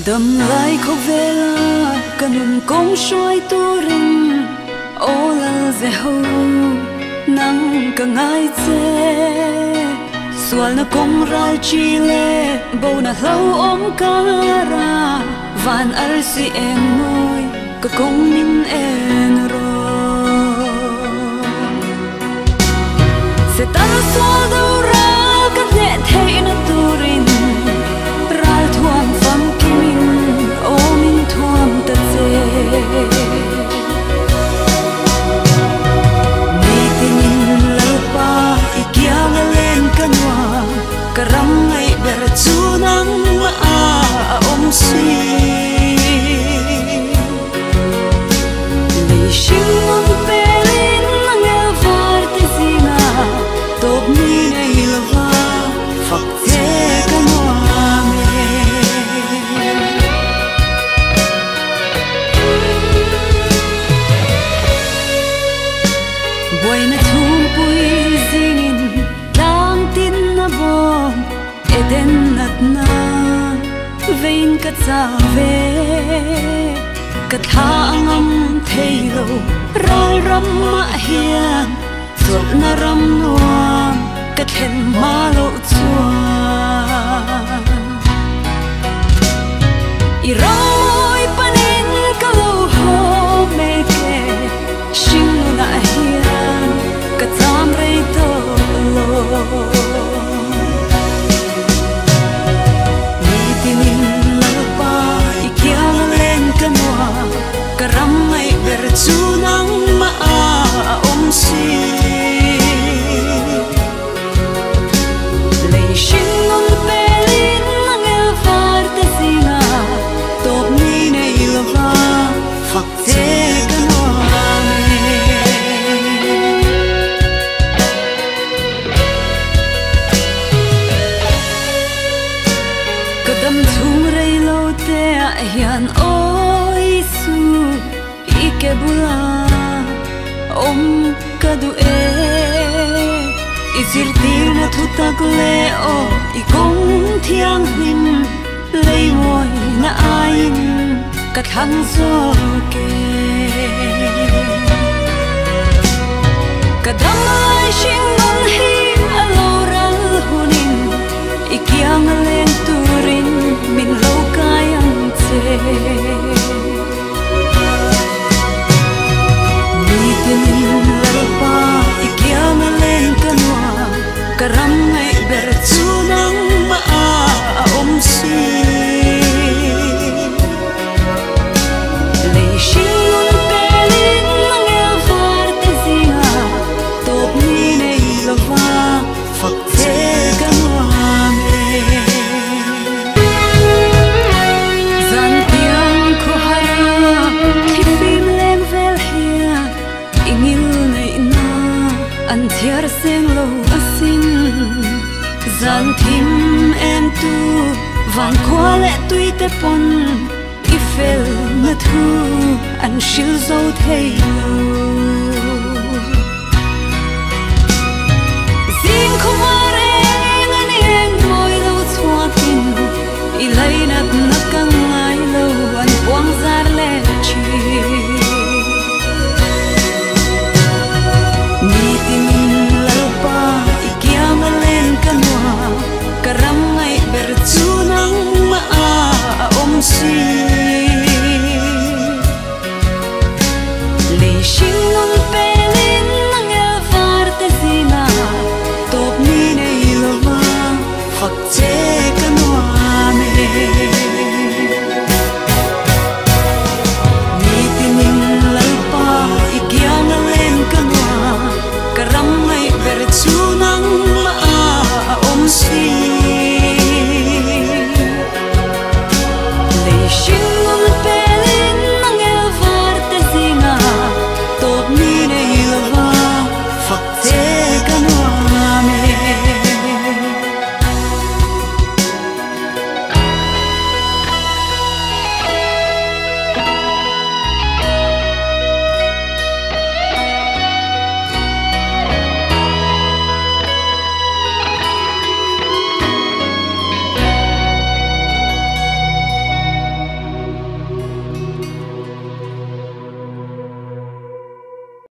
đầm lại khóc về la cần công soi tu rin ô la dễ hô nắng cả ngày dễ xuân na công ra chi lệ bầu na lâu ôm cả ra van ar si em môi cả công min en rồi sẽ tan xóa đâu ra các nhẹ thấy na tu rin ra thuam phăng karam ngay ber chu nang a om si le shing on pelin nang el var te sina top ni nei lova fak te kanwa me boy na thum pui zingin tang tin na bom eden nat na vein ka cha ve ka tha angam theilo ral ram ma hian thot na ram nuam ka then ma lo chua I roi panin ka lo ho me ke shin na hian ka cham rei to lo karam ngay ber chu nang ma a om si le shin on pelin nang el var te sina top ni nei lova fak te kanwa me kadam thum rei lo te hian ke bula om kadu e izir tir na thu tak le o I kong thiang him lei moi na ain ka thang zo ke kadam ai shing on hi alo ral hunin ikyang len turin min lo kayang che karam ngay ber chu nang ma a om si le shin on pelin nang el var te zinga top ni nei lova fak te kanwa me zan tiang ko hara thi fim lem vel hia ingil nei na an thiar seng lo zan thim em tu van khwa le tui te pon I fel na thu an shil zo thei lo